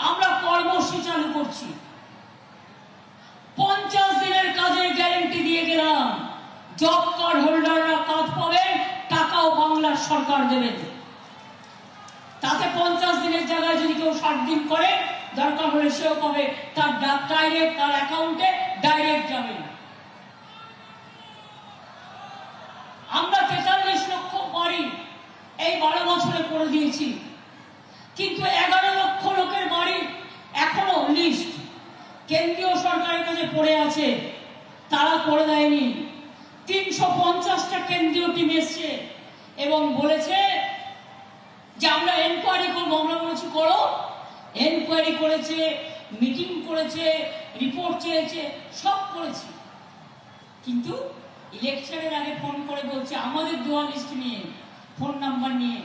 আমরা কর্মসূচি চালু করছি। 50 দিনের কাজের গ্যারান্টি দিয়ে গেলাম। জব কার্ড হোল্ডাররা কাজ পাবেন, টাকাও বাংলার সরকার দেবে। তাতে 50 দিনের জায়গায় যদি কেউ 60 দিন করে, দরকার হলে সেও পাবে, তার ডাইরেক্ট তার অ্যাকাউন্টে ডাইরেক্ট যাবে। আমরা 43 লক্ষ বাড়ি এই 12 বছরে করে দিয়েছি, কিন্তু 11 লক্ষ লোকের বাড়ি এখনো লিস্ট কেন্দ্রীয় সরকারের কাছে পড়ে আছে, তারা করে দেয়নি। 350টা কেন্দ্রীয় টিম এসছে এবং বলেছে যে আমরা এনকোয়ারি করবো। আমরা বলেছি করো। এনকোয়ারি করেছে, মিটিং করেছে, রিপোর্ট চেয়েছে, সব করেছি, কিন্তু ইলেকশনের আগে ফোন করে বলছে আমাদের দেওয়া লিস্ট নিয়ে, फोन नंबर নিয়ে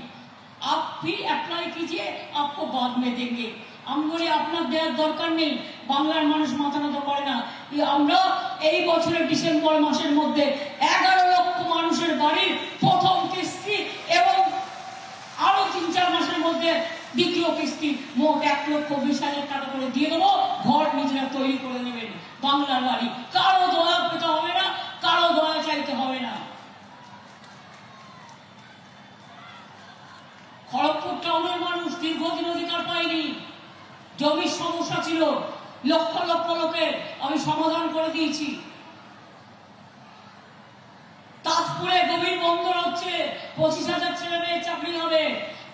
आप फिर अप्लाई कीजिए, आपको बाद में देंगे। আমি বলি আপনার দেওয়ার দরকার নেই, বাংলার মানুষ মাথা নত করে না। আমরা এই বছরের ডিসেম্বর মাসের মধ্যে 11 লক্ষ মানুষের বাড়ির প্রথম কিস্তি এবং আরো 3-4 মাসের মধ্যে দ্বিতীয় কিস্তি মোট 1,20,000 টাকা করে দিয়ে দেবো। ঘর নিজেরা তৈরি করে নেবেন, বাংলার বাড়ি। কারো দয়া পেতে হবে না, কারো দয়া চাইতে হবে না। খড়গপুর টাউনের মানুষ দীর্ঘদিন অধিকার পায়নি, জমির সমস্যা ছিল, লক্ষ লক্ষ লোকের আমি সমাধান করে দিয়েছি। তাজপুরে গভীর বন্দর হচ্ছে, 25,000 ছেলে মেয়ে চাকরি হবে।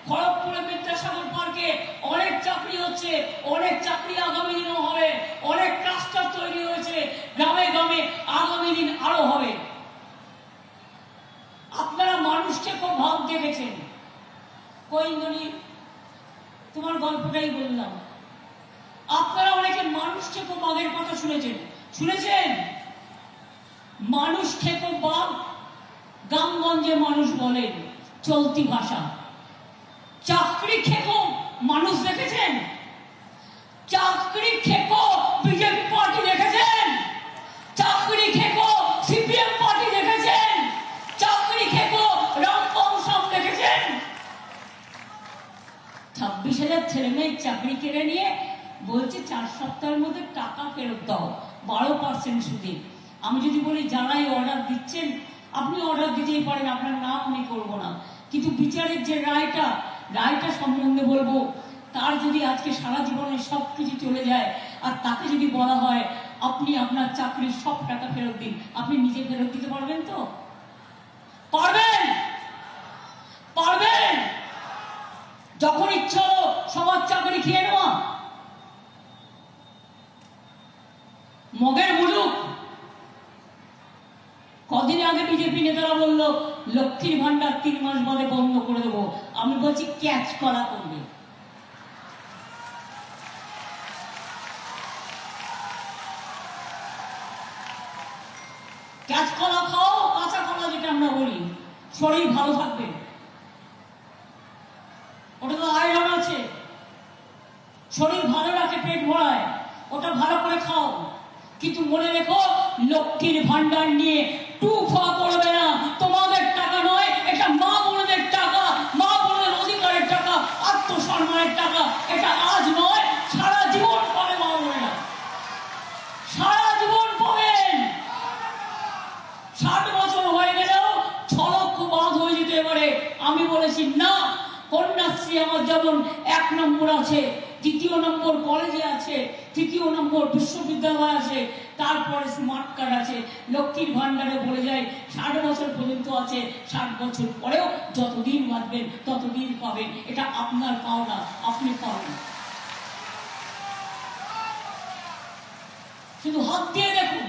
খড়গপুরে বিদ্যাসাগর পার্কে অনেক চাকরি হচ্ছে, অনেক চাকরি আগামী দিনও হবে। অনেক ক্লাস্টার তৈরি হয়েছে, গ্রামে গ্রামে আগামী দিন আরো হবে। আপনারা মানুষকে খুব ভাব দেখেছেন। কইন্দনি তোমার গল্পটাই বললাম। আপনারা অনেকে মানুষ খেকো বাঘের কথা শুনেছেন, শুনেছেন? মানুষ খেকো বাঘ গ্রামগঞ্জে মানুষ বলেন, চলতি ভাষা। চাকরি খেকো মানুষ দেখেছেন? চাকরি খেকো বিজেপি পার্টি দেখেছেন? চাকরি খেকো সিপিএম পার্টি দেখেছেন? চাকরি খেকো রামবংশম দেখেছেন? 26,000 ছেলে মেয়ের চাকরি কেড়ে নিয়ে বলছে 4 সপ্তাহের মধ্যে টাকা ফেরত দাও, 12% সুদে। আমি যদি বলি যারাই অর্ডার দিচ্ছেন, আপনি অর্ডার দিতেই পারেন, আপনার নাম আমি করবো না, কিন্তু বিচারের যে রায়টা সম্বন্ধে বলবো। তার যদি আজকে সারা জীবনে সব কিছু চলে যায় আর তাকে যদি বলা হয় আপনি আপনার চাকরির সব টাকা ফেরত দিন, আপনি নিজে ফেরত দিতে পারবেন তো? পারবেন? পারবেন? যখন ইচ্ছা হলো সবার চাকরি খেয়ে নেওয়া, মগের মুলুক। কদিন আগে বিজেপি নেতারা বললো লক্ষ্মীর ভান্ডার 3 মাস বাদে বন্ধ করে দেবো। আমি বলছি ক্যাচ করা করবে। ক্যাচ কলা খাও, কাঁচা কলা যেটা আমরা বলি, শরীর ভালো থাকবে। ওটা তো আয়রন আছে, শরীর ভালো রাখে, পেট ভরায়, ওটা ভালো করে খাও। কিন্তু মনে রেখো, লক্ষ্মীর ভান্ডার নিয়ে টুফা করবে না। তোমাদের টাকা নয়, এটা মা বোনদের টাকা, মা বোনদের অধিকারের টাকা, আত্মসম্মানের টাকা। এটা আজ নয়, সারা জীবন পাবে মা বোনেরা, সারা জীবন পাবেন। 60 বছর হয়ে গেলেও 6 লক্ষ বাদ হয়ে যেতে পারে। আমি বলেছি না, কন্যাশ্রী আমার যেমন 1 নম্বর আছে, 2 নম্বর কলেজে আছে, 3 নম্বর বিশ্ববিদ্যালয় আছে, তারপরে স্মার্ট কার্ড আছে। লক্ষ্মীর ভান্ডারে বলে যায় 60 বছর পর্যন্ত আছে, 60 বছর পরেও যতদিন বাঁচবেন ততদিন পাবেন। এটা আপনার পাওনা, আপনি পাবেন। শুধু হাত দিয়ে দেখুন।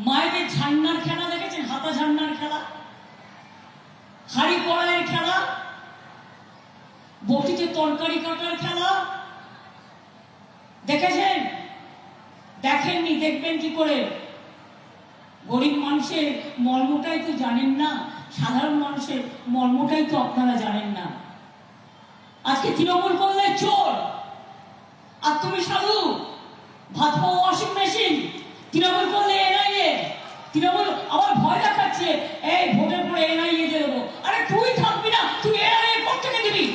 মায়েদের ঝান্নার খেলা দেখেছেন? হাতা ঝান্নার খেলা, হাড়ি কড়াইয়ের খেলা, বটিতে তরকারি কাটার খেলা দেখেছেন? দেখেননি, দেখবেন কি করে? গরিব মানুষের মর্মটাই তো জানেন না, সাধারণ মানুষের মর্মটাই তো আপনারা জানেন না। আজকে তৃণমূল করলে চোর আর তুমি সাধু, ভাত পাওয়া ওয়াশিং মেশিন। তৃণমূল করলে এনআইএ, তৃণমূল আবার ভয় দেখাচ্ছে এই ভোটের পরে এনআইএ দেবো। আরে তুই থাকবি না, তুই এনআইএ কোথা থেকে দিবি?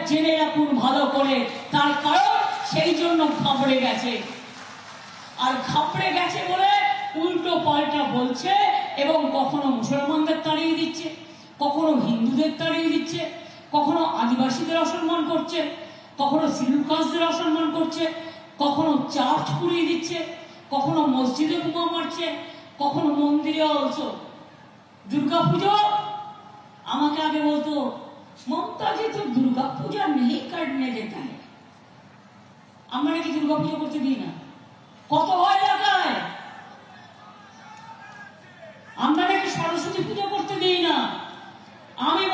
জেনে রাখুন ভালো করে, তার কারণ সেই জন্য ঘাবড়ে গেছে। আর ঘাবড়ে গেছে বলে উল্টো পাল্টা বলছে, এবং কখনো মুসলমানদের তাড়িয়ে দিচ্ছে, কখনো হিন্দুদের তাড়িয়ে দিচ্ছে, কখনো আদিবাসীদের অসম্মান করছে, কখনো শিডিউল কাস্টদের অসম্মান করছে, কখনো চার্চ পুড়িয়ে দিচ্ছে, কখনো মসজিদে বোমা মারছে, কখনো মন্দিরে অলসো। দুর্গা পুজো আমাকে আগে বলতো, মমতা জি তো দুর্গা পূজা নেই কাটনে যেতে হয়। আমরা নাকি দুর্গা পুজো করতে দিই না? কত হয় এলাকায়? আমরা নাকি সরস্বতী পুজো করতে দিই না? আমি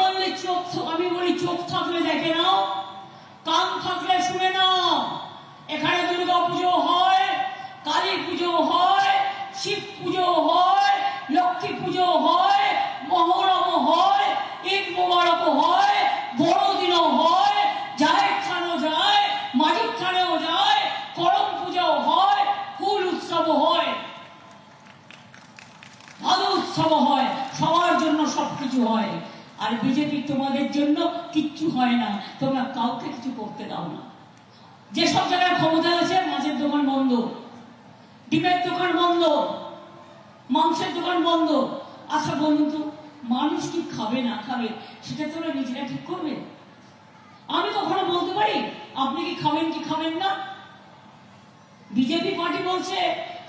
বলি চোখ থাকলে দেখে নাও, কান থাকলে শুনে নাও। এখানে দুর্গা পুজো হয়, কালী পুজো হয়, শিব পুজো হয়, লক্ষ্মী পুজো হয়, মহরম হয়, ঈদ মোবারক হয়, বড়দিনও হয়, জাহের খানও যায়, মাজিদ খানেও যায়, করম পূজাও হয়, ফুল উৎসব হয়, ভালো উৎসব হয়, সবার জন্য সবকিছু হয়। আর বিজেপি তোমাদের জন্য কিচ্ছু হয় না, তোমরা কাউকে কিছু করতে দাও না। যেসব জায়গায় ক্ষমতা আছে, মাছের দোকান বন্ধ, ডিমের দোকান বন্ধ, মাংসের দোকান বন্ধ। আচ্ছা বলুন তো, মানুষ কি খাবে না খাবে সেটা তোমরা নিজেরা ঠিক করবে? আমি কখনো বলতে পারি আপনি কি খাবেন কি খাবেন না? বিজেপি পার্টি বলছে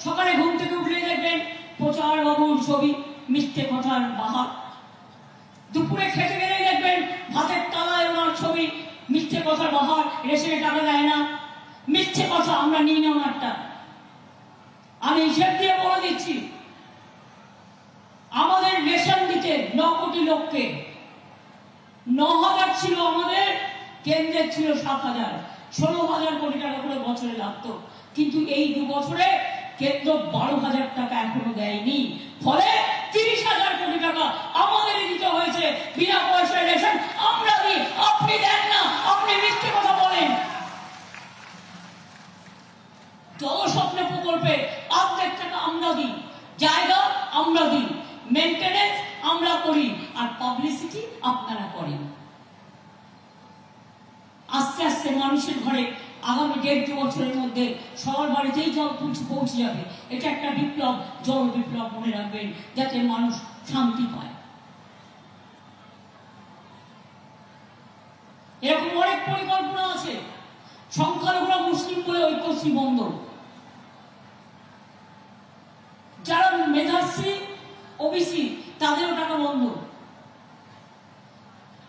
সকালে ঘুম থেকে উঠলে দেখবেন প্রচার বাবুর ছবি, মিথ্যে কথার বাহার। দুপুরে খেতে গেলে দেখবেন ভাতের তালায় ওনার ছবি, মিথ্যে কথার বাহার, রেশনে টাকা দেয় না, মিথ্যে কথা, আমরা নিই না ওনারটা। আমি হিসেব দিয়ে বলে দিচ্ছি, আমাদের রেশন দিতে 9 কোটি লোককে 9,000 ছিল আমাদের, কেন্দ্রের ছিল 7,000, 16,000 কোটি টাকা করে বছরে লাগতো। কিন্তু এই 2 বছরে কেন্দ্র 12,000 টাকা এখনো দেয়নি, ফলে 30,000 কোটি টাকা আমাদেরই দিতে হয়েছে বিনা পয়সায় রেশন। আমরা দিই, আপনি দেন না, আপনি মিথ্যে কথা বলেন। জলস্বপ্ন প্রকল্পে অর্ধেক টাকা আমরা দিই, জায়গা আমরা দিই, মেনটেনেন্স আমরা করি, আর পাবলিসিটি আপনারা করেন। আস্তে আস্তে মানুষের ঘরে আগামী 1.5-2 বছরের মধ্যে সবার বাড়িতেই জল পৌঁছে যাবে। এটা একটা বিপ্লব, জল বিপ্লব মনে রাখবেন, যাতে মানুষ শান্তি পায়। এরকম অনেক পরিকল্পনা আছে। সংখ্যালঘুরা মুসলিম বলে ঐক্যশ্রী বন্ধ, যারা মেধাশ্রী ওবিসি তাদের ওটা